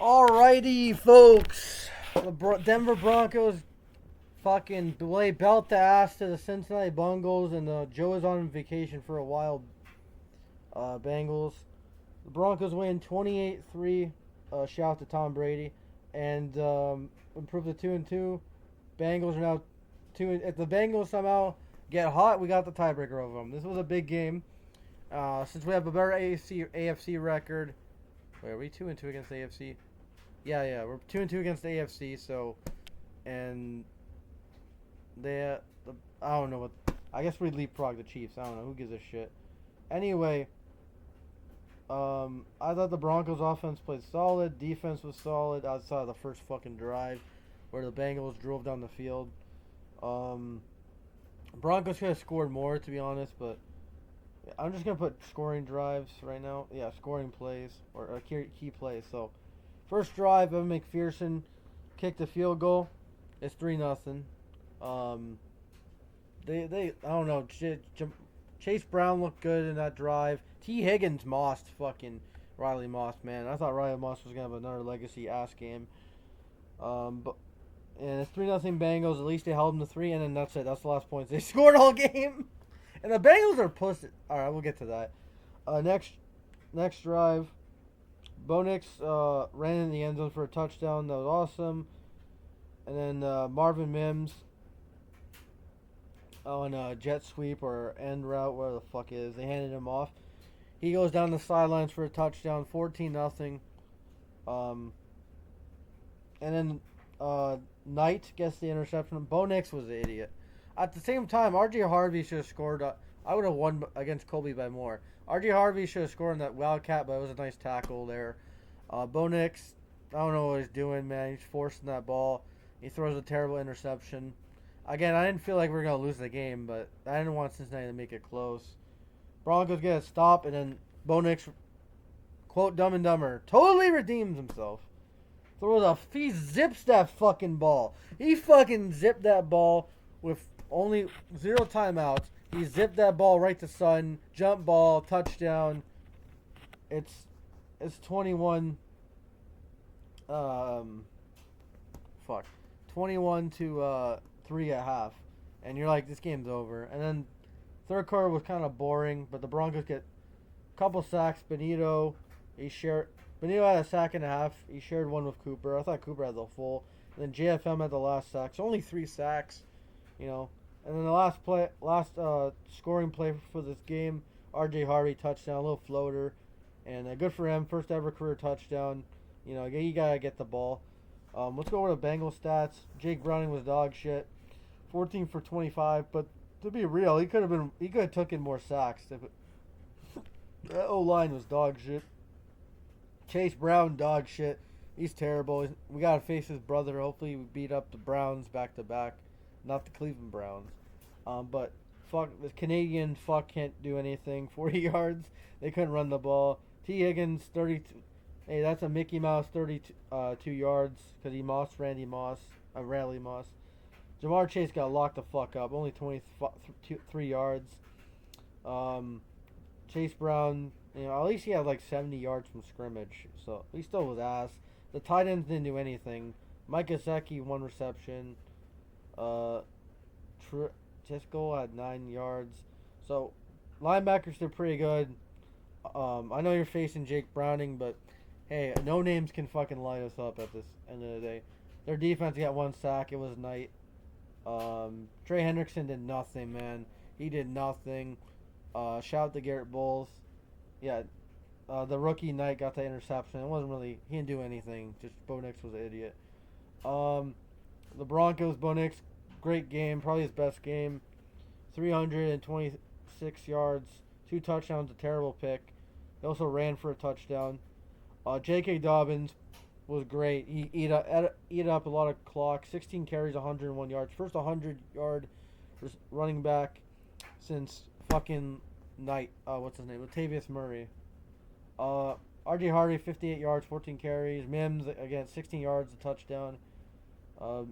Alrighty, folks. The Denver Broncos fucking lay belt to ass to the Cincinnati Bengals, and Joe is on vacation for a while. Bengals. The Broncos win 28-3. Shout out to Tom Brady, and improve to 2-2. Bengals are now 2. If the Bengals somehow get hot, we got the tiebreaker over them. This was a big game. Since we have a better AFC record. Wait, are we 2-2 against the AFC? Yeah, we're 2-2 against the AFC. So, and I don't know what. I guess we leapfrog the Chiefs. I don't know who gives a shit. Anyway, I thought the Broncos offense played solid. Defense was solid outside of the first fucking drive, where the Bengals drove down the field. Broncos could have scored more, to be honest, but I'm just gonna put scoring drives right now. Yeah, scoring plays or key plays. So, first drive, Evan McPherson kicked a field goal. It's 3-0. They I don't know. Chase Brown looked good in that drive. T. Higgins mossed fucking Riley Moss, man. I thought Riley Moss was gonna have another legacy ass game. And it's 3-0 Bengals. At least they held them to 3, and then that's it. That's the last points they scored all game. And the Bengals are pussy. All right, we'll get to that. Next drive, Bo Nix ran in the end zone for a touchdown. That was awesome. And then Marvin Mims on a jet sweep or end route, whatever the fuck it is. They handed him off. He goes down the sidelines for a touchdown, 14-0. And then Knight gets the interception. Bo Nix was the idiot. At the same time, R.J. Harvey should have scored. I would have won against Kobe by more. R.J. Harvey should have scored in that Wildcat, but it was a nice tackle there. Bo Nix, I don't know what he's doing, man. He's forcing that ball. He throws a terrible interception. Again, I didn't feel like we were going to lose the game, but I didn't want Cincinnati to make it close. Broncos get a stop, and then Bo Nix, quote, Dumb and Dumber, totally redeems himself. He zips that fucking ball. He fucking zipped that ball with only 0 timeouts. He zipped that ball right to Sutton. Jump ball, touchdown. It's 21. 21 to 3 at half, and you're like, this game's over. And then third quarter was kind of boring, but the Broncos get a couple sacks. Benito had a sack and a half. He shared one with Cooper. I thought Cooper had the full. And then JFM had the last sack. So only 3 sacks, you know. And then the last scoring play for this game, R.J. Harvey touchdown, a little floater, and good for him, first ever career touchdown. You know, you gotta get the ball. Let's go over the Bengals stats. Jake Browning was dog shit, 14 for 25. But to be real, he could have taken more sacks. That O-line was dog shit. Chase Brown, dog shit. He's terrible. We gotta face his brother. Hopefully, we beat up the Browns back to back, not the Cleveland Browns. But fuck, the Canadian can't do anything. 40 yards. They couldn't run the ball. T. Higgins, 32. Hey, that's a Mickey Mouse, 32 yards because he mossed Riley Moss. Jamar Chase got locked the fuck up. Only 23 yards. Chase Brown, you know, at least he had like 70 yards from scrimmage. So he still was ass. The tight ends didn't do anything. Mike Gesicki, 1 reception. Tisco had 9 yards. So linebackers did pretty good. I know you're facing Jake Browning, but hey, no names can fucking light us up at this end of the day. Their defense got 1 sack. It was Knight. Trey Hendrickson did nothing, man. He did nothing. Shout out to Garrett Bowles. Yeah, the rookie Knight got the interception. It wasn't really, he didn't do anything. Just Bo Nix was an idiot. The Broncos, Bo Nix, great game. Probably his best game. 326 yards. 2 touchdowns, a terrible pick. He also ran for a touchdown. J.K. Dobbins was great. He ate up a lot of clock. 16 carries, 101 yards. First 100-yard running back since fucking Knight. What's his name? Latavius Murray. R.J. Harvey, 58 yards, 14 carries. Mims, again, 16 yards, a touchdown.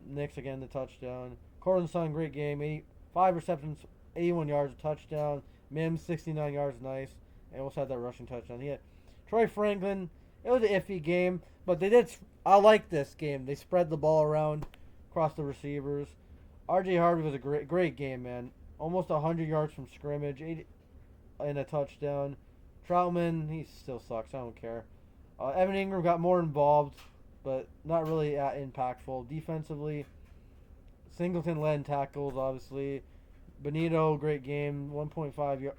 Nix, again, the touchdown. Cortland Sutton, great game. 5 receptions, 81 yards, a touchdown. Mims, 69 yards, nice. And also had that rushing touchdown. He had Troy Franklin, It was an iffy game, but they did. I like this game. They spread the ball around across the receivers. R.J. Harvey was a great game, man. Almost 100 yards from scrimmage, 80 and a touchdown. Troutman, he still sucks. I don't care. Evan Ingram got more involved, but not really impactful. Defensively, Singleton led in tackles, obviously. Benito, great game. 1.5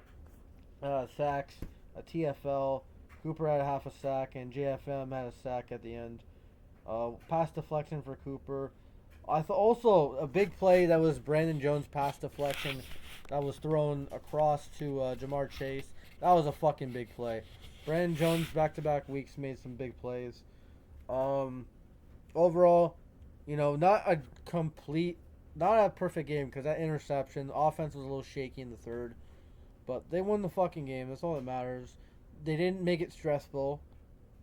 sacks, a TFL. Cooper had a half a sack, and JFM had a sack at the end. Pass deflection for Cooper. I thought also a big play that was Brandon Jones' pass deflection that was thrown across to Jamar Chase. That was a fucking big play. Brandon Jones back-to-back weeks made some big plays. Overall, not a perfect game because that interception, the offense was a little shaky in the third, but they won the fucking game. That's all that matters. They didn't make it stressful.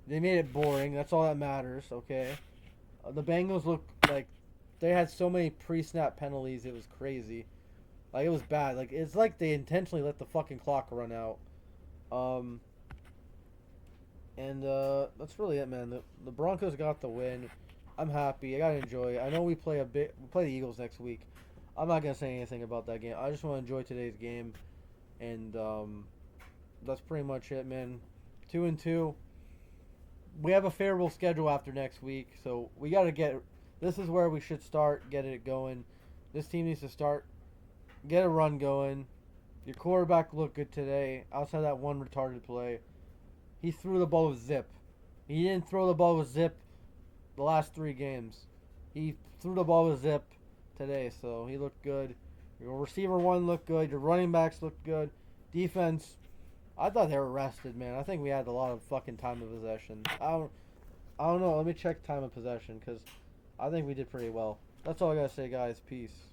They made it boring. That's all that matters. Okay. The Bengals looked like they had so many pre-snap penalties. It was crazy. Like, it was bad. Like, it's like they intentionally let the fucking clock run out. That's really it, man. The Broncos got the win. I'm happy. I gotta enjoy it. I know we play the Eagles next week. I'm not gonna say anything about that game. I just want to enjoy today's game, and that's pretty much it, man. 2-2. We have a favorable schedule after next week, so we gotta get. This is where we should start getting it going. This team needs to get a run going. Your quarterback looked good today, outside that one retarded play. He threw the ball with zip. He didn't throw the ball with zip the last 3 games. He threw the ball with zip today, so he looked good. Your receiver 1 looked good. Your running backs looked good. Defense, I thought they were rested, man. I think we had a lot of fucking time of possession. I don't know. Let me check time of possession because I think we did pretty well. That's all I gotta say, guys. Peace.